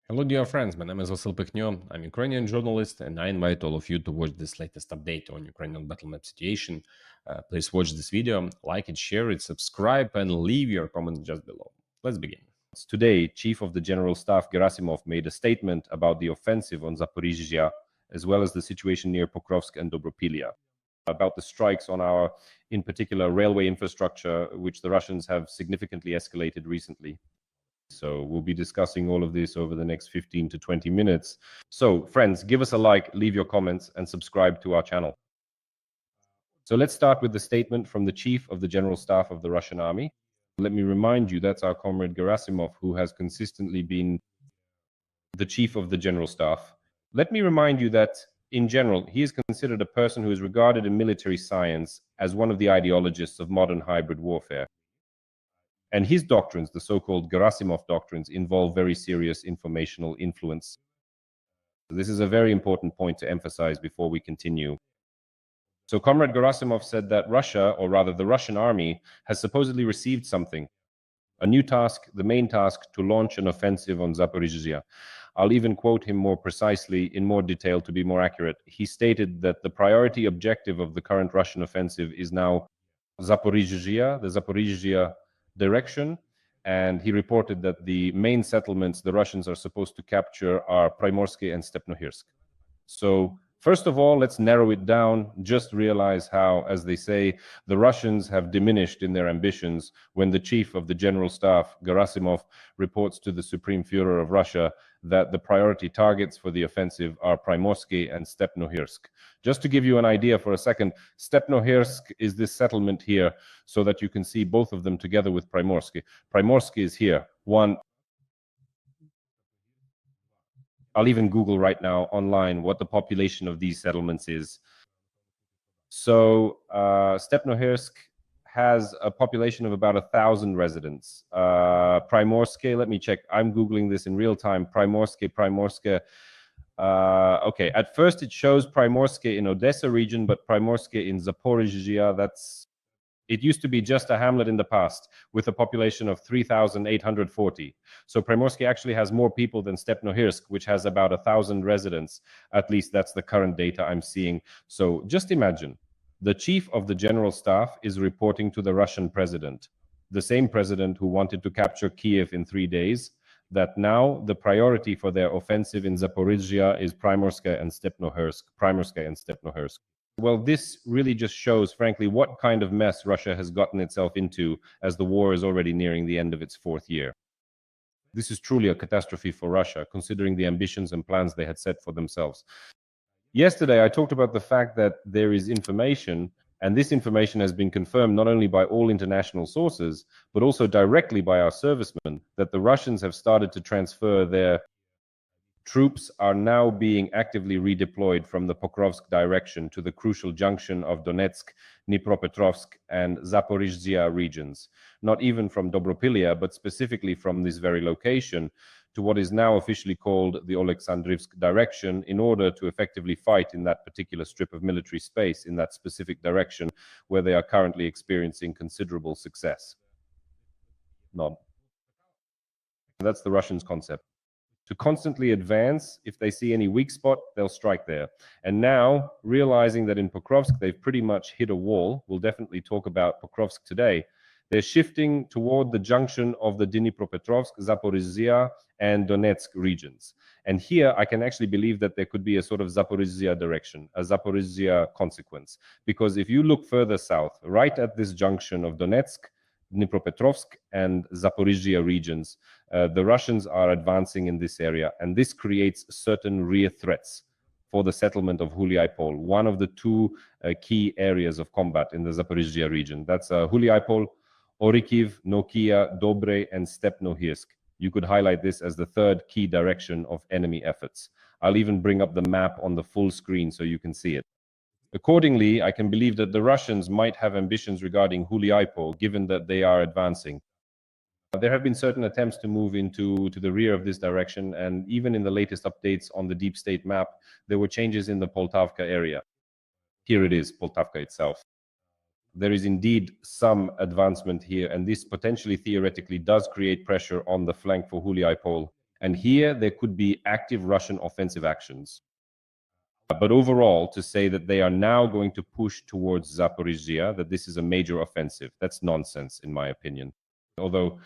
Hello, dear friends. My name is Vasyl Pekhno. I'm a Ukrainian journalist, and I invite all of you to watch this latest update on Ukrainian battle map situation. Please watch this video, like it, share it, subscribe, and leave your comments just below. Let's begin. Today, Chief of the General Staff Gerasimov made a statement about the offensive on Zaporizhzhia, as well as the situation near Pokrovsk and Dobropillia, about the strikes on our, in particular, railway infrastructure, which the Russians have significantly escalated recently. So we'll be discussing all of this over the next 15 to 20 minutes. So friends, give us a like, leave your comments, and subscribe to our channel. So let's start with the statement from the Chief of the General Staff of the Russian Army. Let me remind you, that's our comrade Gerasimov, who has consistently been the Chief of the General Staff. Let me remind you that, in general, he is considered a person who is regarded in military science as one of the ideologists of modern hybrid warfare. And his doctrines, the so-called Gerasimov doctrines, involve very serious informational influence. This is a very important point to emphasize before we continue. So Comrade Gerasimov said that Russia, or rather the Russian army, has supposedly received something, a new task, the main task, to launch an offensive on Zaporizhzhia. I'll even quote him more precisely, in more detail, to be more accurate. He stated that the priority objective of the current Russian offensive is now Zaporizhzhia, the Zaporizhzhia direction, and he reported that the main settlements the Russians are supposed to capture are Prymorsk and Stepnohirsk. So first of all, let's narrow it down. Just realize how, as they say, the Russians have diminished in their ambitions when the Chief of the General Staff, Gerasimov, reports to the Supreme Führer of Russia that the priority targets for the offensive are Prymorsk and Stepnohirsk. Just to give you an idea for a second, Stepnohirsk is this settlement here, so that you can see both of them together with Prymorsk. Prymorsk is here, one. I'll even Google right now online what the population of these settlements is. So Stepnohirsk has a population of about 1,000 residents. Prymorsk, let me check. I'm Googling this in real time. Prymorsk. Okay, at first it shows Prymorsk in Odessa region, but Prymorsk in Zaporizhzhia, it used to be just a hamlet in the past with a population of 3,840. So Prymorsk actually has more people than Stepnohirsk, which has about 1,000 residents. At least that's the current data I'm seeing. So just imagine, the Chief of the General Staff is reporting to the Russian president, the same president who wanted to capture Kiev in 3 days, that now the priority for their offensive in Zaporizhzhia is Prymorsk and Stepnohirsk. Well, this really just shows, frankly, what kind of mess Russia has gotten itself into as the war is already nearing the end of its 4th year. This is truly a catastrophe for Russia, considering the ambitions and plans they had set for themselves. Yesterday, I talked about the fact that there is information, and this information has been confirmed not only by all international sources, but also directly by our servicemen, that the Russians have started to transfer their troops are now being actively redeployed from the Pokrovsk direction to the crucial junction of Donetsk, Dnipropetrovsk, and Zaporizhzhia regions. Not even from Dobropillia, but specifically from this very location to what is now officially called the Alexandrivsk direction, in order to effectively fight in that particular strip of military space in that specific direction where they are currently experiencing considerable success. That's the Russians' concept. To constantly advance. If they see any weak spot, they'll strike there. And now, realizing that in Pokrovsk they've pretty much hit a wall, we'll definitely talk about Pokrovsk today, they're shifting toward the junction of the Dnipropetrovsk, Zaporizhzhia, and Donetsk regions. And here I can actually believe that there could be a sort of Zaporizhzhia direction, a Zaporizhzhia consequence. Because if you look further south, right at this junction of Donetsk, Dnipropetrovsk, and Zaporizhzhia regions, the Russians are advancing in this area, and this creates certain rear threats for the settlement of Huliaipole, one of the two key areas of combat in the Zaporizhzhia region. That's Huliaipole, Orikiv, Nokia, Dobre, and Stepnohirsk. You could highlight this as the third key direction of enemy efforts. I'll even bring up the map on the full screen so you can see it. Accordingly, I can believe that the Russians might have ambitions regarding Huliaipole, given that they are advancing. There have been certain attempts to move into the rear of this direction, and even in the latest updates on the deep state map, there were changes in the Poltavka area. Here it is, Poltavka itself. There is indeed some advancement here, and this potentially theoretically does create pressure on the flank for Huliaipole. And here there could be active Russian offensive actions. But overall, to say that they are now going to push towards Zaporizhzhia, that this is a major offensive, that's nonsense, in my opinion. Although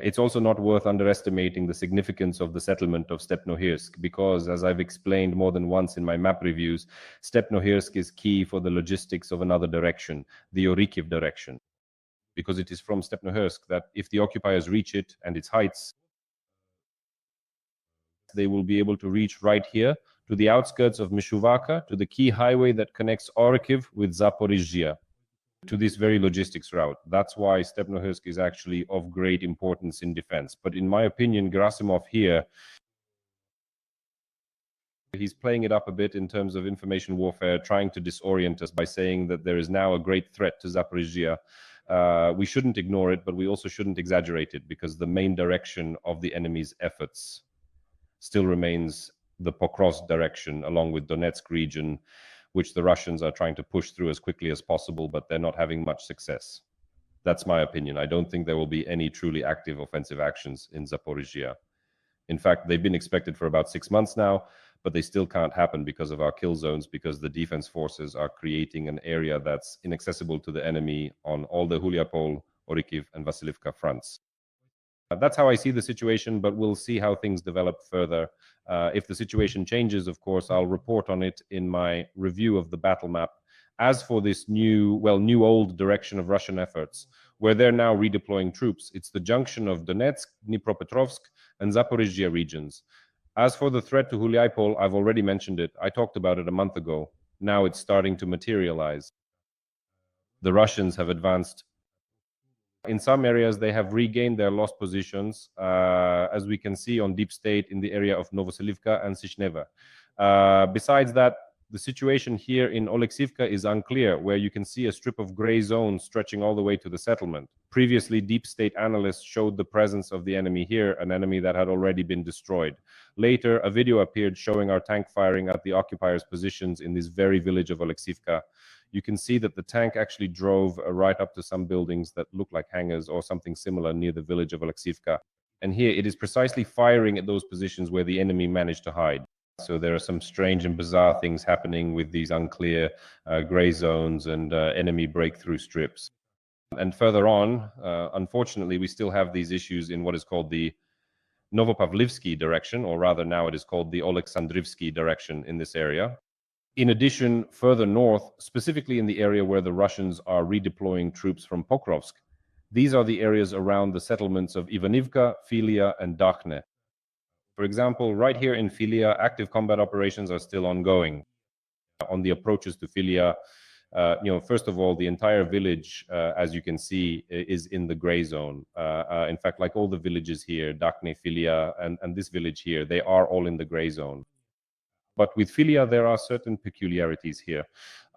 it's also not worth underestimating the significance of the settlement of Stepnohirsk, because, as I've explained more than once in my map reviews, Stepnohirsk is key for the logistics of another direction, the Orikhiv direction, because it is from Stepnohirsk that if the occupiers reach it and its heights, they will be able to reach right here to the outskirts of Mishuvaka, to the key highway that connects Orikhiv with Zaporizhzhia, to this very logistics route. That's why Stepnohirsk is actually of great importance in defense. But in my opinion, Gerasimov here, he's playing it up a bit in terms of information warfare, trying to disorient us by saying that there is now a great threat to Zaporizhzhia. We shouldn't ignore it, but we also shouldn't exaggerate it, because the main direction of the enemy's efforts still remains the Pokrovsk direction, along with Donetsk region, which the Russians are trying to push through as quickly as possible, but they're not having much success. That's my opinion. I don't think there will be any truly active offensive actions in Zaporizhzhia. In fact, they've been expected for about 6 months now, but they still can't happen because of our kill zones, because the defense forces are creating an area that's inaccessible to the enemy on all the Huliaipole, Orikhiv, and Vasylivka fronts. That's how I see the situation, but we'll see how things develop further. If the situation changes, of course, I'll report on it in my review of the battle map. As for this new-old direction of Russian efforts, where they're now redeploying troops, it's the junction of Donetsk, Dnipropetrovsk, and Zaporizhzhia regions. As for the threat to Huliaipole, I've already mentioned it. I talked about it a month ago. Now it's starting to materialize. The Russians have advanced. In some areas, they have regained their lost positions, as we can see on deep state in the area of Novoselivka and Sishneva. Besides that, the situation here in Oleksivka is unclear, where you can see a strip of gray zone stretching all the way to the settlement. Previously, deep state analysts showed the presence of the enemy here, an enemy that had already been destroyed. Later, a video appeared showing our tank firing at the occupiers' positions in this very village of Oleksivka. You can see that the tank actually drove right up to some buildings that look like hangars or something similar near the village of Oleksivka. And here it is precisely firing at those positions where the enemy managed to hide. So there are some strange and bizarre things happening with these unclear gray zones and enemy breakthrough strips. And further on, unfortunately, we still have these issues in what is called the Novopavlivsky direction, or rather now it is called the Oleksandrivsky direction in this area. In addition, further north, specifically in the area where the Russians are redeploying troops from Pokrovsk, these are the areas around the settlements of Ivanivka, Filya, and Dakhne. For example, right here in Filya, active combat operations are still ongoing. On the approaches to Filya, first of all, the entire village, as you can see, is in the gray zone. In fact, like all the villages here, Dakhne, Filya, and this village here, they are all in the gray zone. But with Filya, there are certain peculiarities here.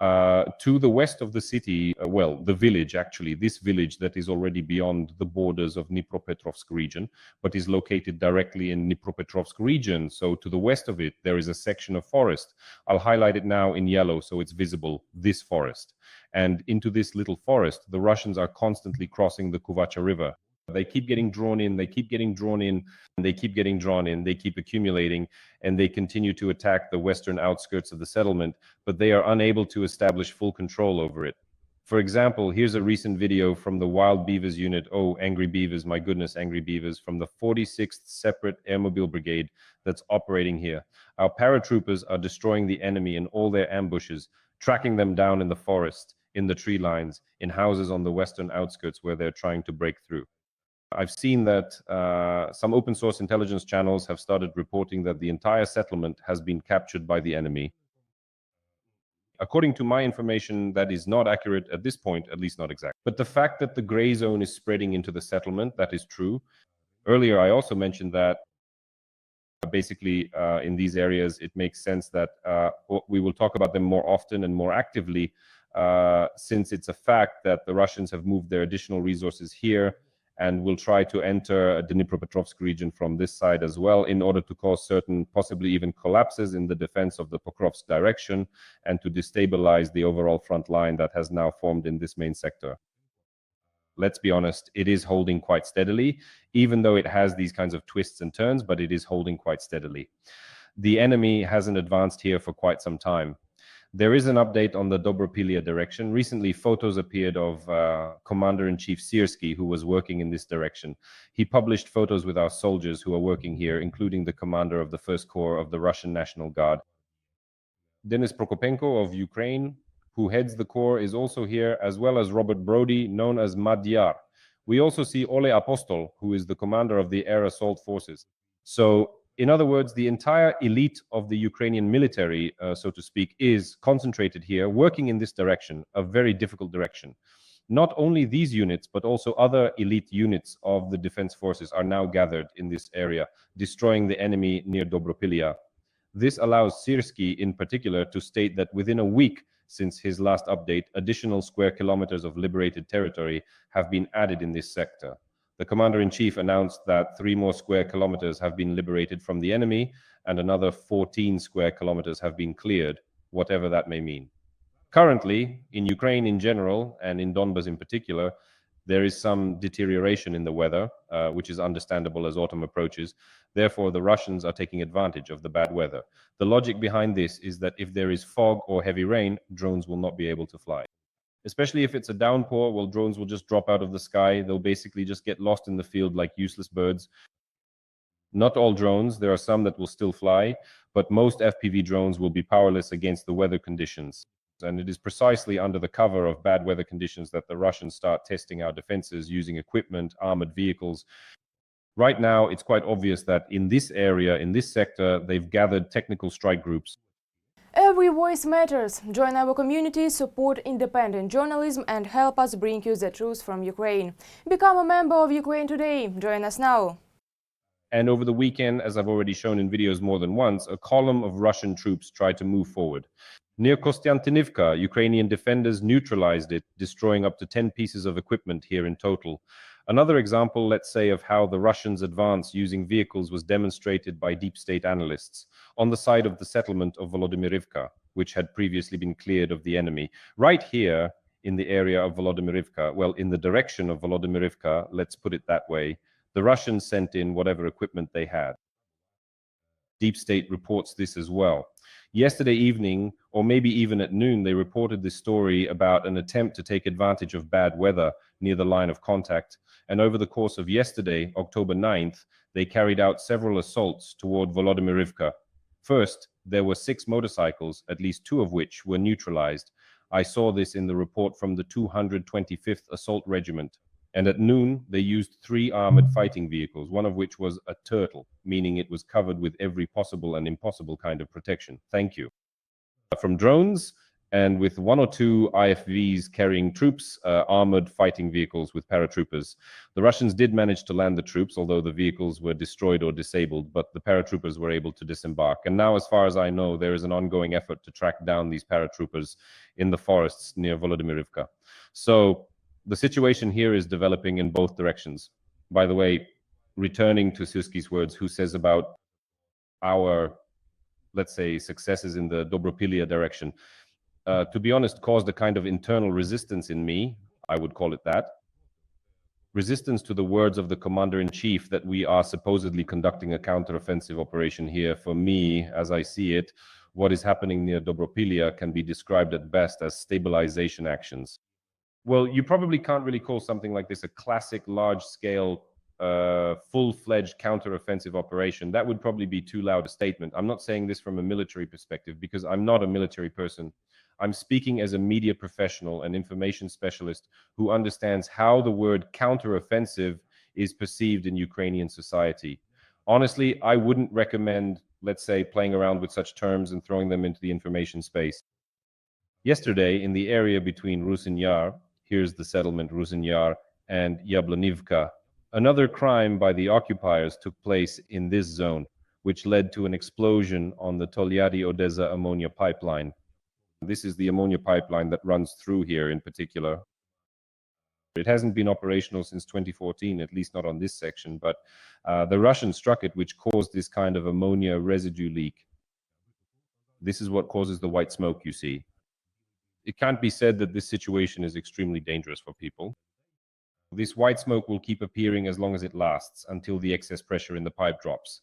To the west of the city, the village actually, this village that is already beyond the borders of Dnipropetrovsk region, but is located directly in Dnipropetrovsk region. So to the west of it, there is a section of forest. I'll highlight it now in yellow so it's visible, this forest. And into this little forest, the Russians are constantly crossing the Kuvacha River. They keep getting drawn in, they keep getting drawn in, and they keep getting drawn in, they keep accumulating, and they continue to attack the western outskirts of the settlement, but they are unable to establish full control over it. For example, here's a recent video from the Wild Beavers unit, oh, Angry Beavers, my goodness, Angry Beavers, from the 46th Separate Airmobile Brigade that's operating here. Our paratroopers are destroying the enemy in all their ambushes, tracking them down in the forest, in the tree lines, in houses on the western outskirts where they're trying to break through. I've seen that some open source intelligence channels have started reporting that the entire settlement has been captured by the enemy. According to my information, that is not accurate at this point, at least not exact. But the fact that the gray zone is spreading into the settlement, that is true. Earlier, I also mentioned that basically in these areas, it makes sense that we will talk about them more often and more actively, since it's a fact that the Russians have moved their additional resources here and will try to enter the Dnipropetrovsk region from this side as well, in order to cause certain, possibly even collapses in the defense of the Pokrovsk direction, and to destabilize the overall front line that has now formed in this main sector. let's be honest, it is holding quite steadily, even though it has these kinds of twists and turns, but it is holding quite steadily. The enemy hasn't advanced here for quite some time. There is an update on the Dobropillia direction. Recently, photos appeared of Commander-in-Chief Siersky, who was working in this direction. He published photos with our soldiers who are working here, including the commander of the First Corps of the Russian National Guard. Denis Prokopenko of Ukraine, who heads the corps, is also here, as well as Robert Brody, known as Madyar. We also see Ole Apostol, who is the commander of the air assault forces. So, in other words, the entire elite of the Ukrainian military, so to speak, is concentrated here, working in this direction, a very difficult direction. Not only these units, but also other elite units of the defense forces are now gathered in this area, destroying the enemy near Dobropillia. This allows Siersky in particular to state that within a week since his last update, additional square kilometers of liberated territory have been added in this sector. The commander-in-chief announced that 3 more square kilometers have been liberated from the enemy and another 14 square kilometers have been cleared, whatever that may mean. Currently, in Ukraine in general, and in Donbas in particular, there is some deterioration in the weather, which is understandable as autumn approaches. Therefore, the Russians are taking advantage of the bad weather. The logic behind this is that if there is fog or heavy rain, drones will not be able to fly. Especially if it's a downpour, well, drones will just drop out of the sky. They'll basically just get lost in the field like useless birds. Not all drones, there are some that will still fly, but most FPV drones will be powerless against the weather conditions. And it is precisely under the cover of bad weather conditions that the Russians start testing our defenses using equipment, armored vehicles. Right now, it's quite obvious that in this area, in this sector, they've gathered technical strike groups. Every voice matters. Join our community, support independent journalism and help us bring you the truth from Ukraine. Become a member of Ukraine Today. Join us now. And over the weekend, as I've already shown in videos more than once, a column of Russian troops tried to move forward. Near Kostiantynivka, Ukrainian defenders neutralized it, destroying up to 10 pieces of equipment here in total. Another example, let's say, of how the Russians advance using vehicles was demonstrated by deep state analysts on the side of the settlement of Volodymyrivka, which had previously been cleared of the enemy. Right here in the area of Volodymyrivka, well, in the direction of Volodymyrivka, let's put it that way, the Russians sent in whatever equipment they had. Deep State reports this as well. Yesterday evening, or maybe even at noon, they reported this story about an attempt to take advantage of bad weather near the line of contact. And over the course of yesterday, October 9th, they carried out several assaults toward Volodymyrivka. First, there were 6 motorcycles, at least 2 of which were neutralized. I saw this in the report from the 225th Assault Regiment. And at noon, they used 3 armored fighting vehicles, one of which was a turtle, meaning it was covered with every possible and impossible kind of protection. Thank you. From drones, and with 1 or 2 IFVs carrying troops, armored fighting vehicles with paratroopers. The Russians did manage to land the troops, although the vehicles were destroyed or disabled, but the paratroopers were able to disembark. And now, as far as I know, there is an ongoing effort to track down these paratroopers in the forests near Volodymyrivka. So the situation here is developing in both directions. By the way, returning to Siersky's words, who says about our, let's say, successes in the Dobropillia direction, to be honest, caused a kind of internal resistance in me, I would call it that. Resistance to the words of the commander-in-chief that we are supposedly conducting a counteroffensive operation here. For me, as I see it, what is happening near Dobropillia can be described at best as stabilization actions. Well, you probably can't really call something like this a classic large-scale, full-fledged counter-offensive operation. That would probably be too loud a statement. I'm not saying this from a military perspective because I'm not a military person. I'm speaking as a media professional and information specialist who understands how the word counter-offensive is perceived in Ukrainian society. Honestly, I wouldn't recommend, let's say, playing around with such terms and throwing them into the information space. Yesterday, in the area between Rusin Yar, here's the settlement Rusin Yar, and Yablonivka, another crime by the occupiers took place in this zone, which led to an explosion on the Tolyari-Odessa ammonia pipeline. This is the ammonia pipeline that runs through here in particular. It hasn't been operational since 2014, at least not on this section, but the Russians struck it, which caused this kind of ammonia residue leak. This is what causes the white smoke you see. It can't be said that this situation is extremely dangerous for people. This white smoke will keep appearing as long as it lasts, until the excess pressure in the pipe drops,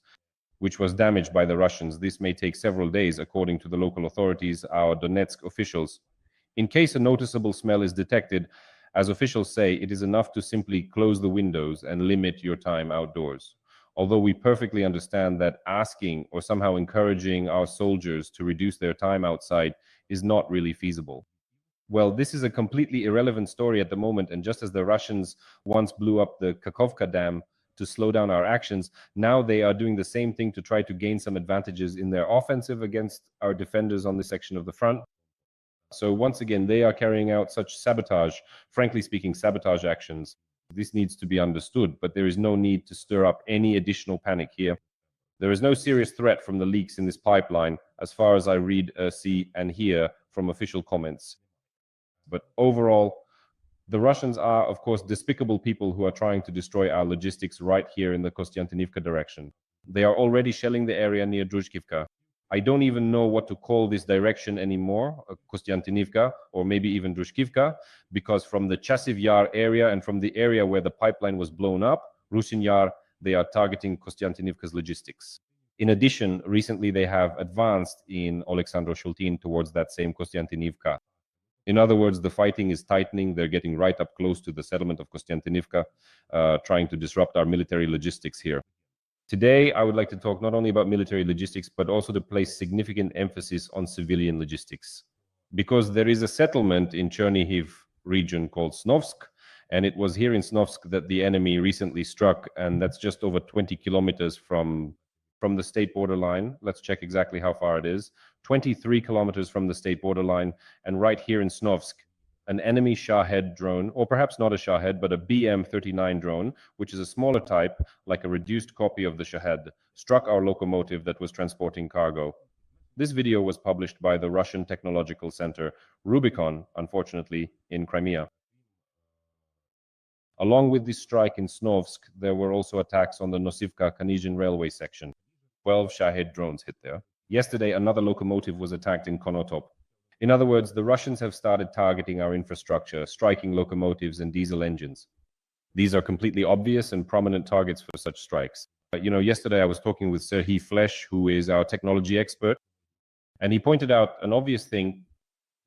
which was damaged by the Russians. This may take several days, according to the local authorities, our Donetsk officials. In case a noticeable smell is detected, as officials say, it is enough to simply close the windows and limit your time outdoors. Although we perfectly understand that asking or somehow encouraging our soldiers to reduce their time outside is not really feasible. Well, this is a completely irrelevant story at the moment, and just as the Russians once blew up the Kakhovka Dam to slow down our actions, now they are doing the same thing to try to gain some advantages in their offensive against our defenders on this section of the front. So once again, they are carrying out such sabotage, frankly speaking, sabotage actions. This needs to be understood, but there is no need to stir up any additional panic here. There is no serious threat from the leaks in this pipeline, as far as I read, see, and hear from official comments. But overall, the Russians are, of course, despicable people who are trying to destroy our logistics right here in the Kostiantynivka direction. They are already shelling the area near Druzhkivka. I don't even know what to call this direction anymore, Kostiantynivka, or maybe even Druzhkivka, because from the Chasiv Yar area and from the area where the pipeline was blown up, Rusin Yar, they are targeting Kostiantynivka's logistics. In addition, recently they have advanced in Oleksandro Shultin towards that same Kostiantynivka. In other words, the fighting is tightening. They're getting right up close to the settlement of Kostiantynivka, trying to disrupt our military logistics here. Today, I would like to talk not only about military logistics, but also to place significant emphasis on civilian logistics. Because there is a settlement in Chernihiv region called Snovsk, and it was here in Snovsk that the enemy recently struck, and that's just over 20 kilometers from the state borderline. Let's check exactly how far it is. 23 kilometers from the state borderline, and right here in Snovsk, an enemy Shahed drone, or perhaps not a Shahed, but a BM-39 drone, which is a smaller type, like a reduced copy of the Shahed, struck our locomotive that was transporting cargo. This video was published by the Russian Technological Center, Rubicon, unfortunately, in Crimea. Along with this strike in Snovsk, there were also attacks on the Nosivka-Kanizhin railway section. 12 Shahed drones hit there. Yesterday, another locomotive was attacked in Konotop. In other words, the Russians have started targeting our infrastructure, striking locomotives and diesel engines. These are completely obvious and prominent targets for such strikes. Yesterday I was talking with Serhiy Flesh, who is our technology expert, and he pointed out an obvious thing.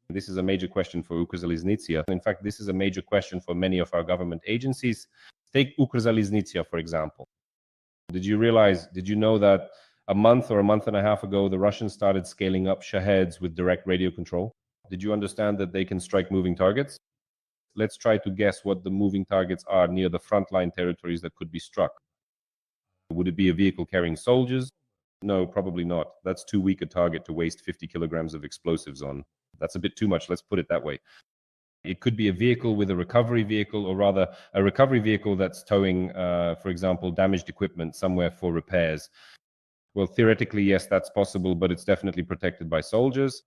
This is a major question for Ukrzaliznytsia. In fact, this is a major question for many of our government agencies. Take Ukrzaliznytsia, for example. Did you know that a month or a month and a half ago, the Russians started scaling up Shaheds with direct radio control? Did you understand that they can strike moving targets? Let's try to guess what the moving targets are near the frontline territories that could be struck. Would it be a vehicle carrying soldiers? No, probably not. That's too weak a target to waste 50 kilograms of explosives on. That's a bit too much, let's put it that way. It could be a vehicle with a recovery vehicle, or rather a recovery vehicle that's towing, for example, damaged equipment somewhere for repairs. Well, theoretically, yes, that's possible, but it's definitely protected by soldiers.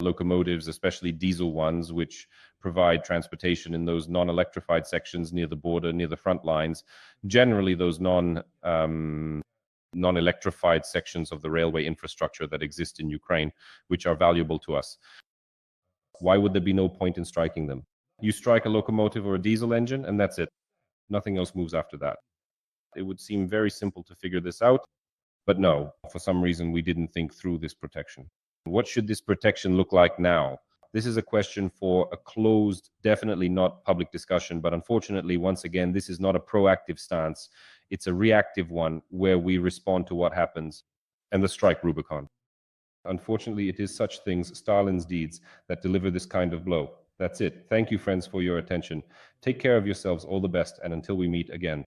Locomotives, especially diesel ones, which provide transportation in those non-electrified sections near the border, near the front lines. Generally, those non-electrified sections of the railway infrastructure that exist in Ukraine, which are valuable to us. Why would there be no point in striking them? You strike a locomotive or a diesel engine, and that's it. Nothing else moves after that. It would seem very simple to figure this out, but no, for some reason we didn't think through this protection. What should this protection look like now? This is a question for a closed, definitely not public discussion, but unfortunately, once again, this is not a proactive stance. It's a reactive one where we respond to what happens, and the strike Rubicon. Unfortunately, it is such things, Stalin's deeds, that deliver this kind of blow. That's it. Thank you, friends, for your attention. Take care of yourselves. All the best, and until we meet again.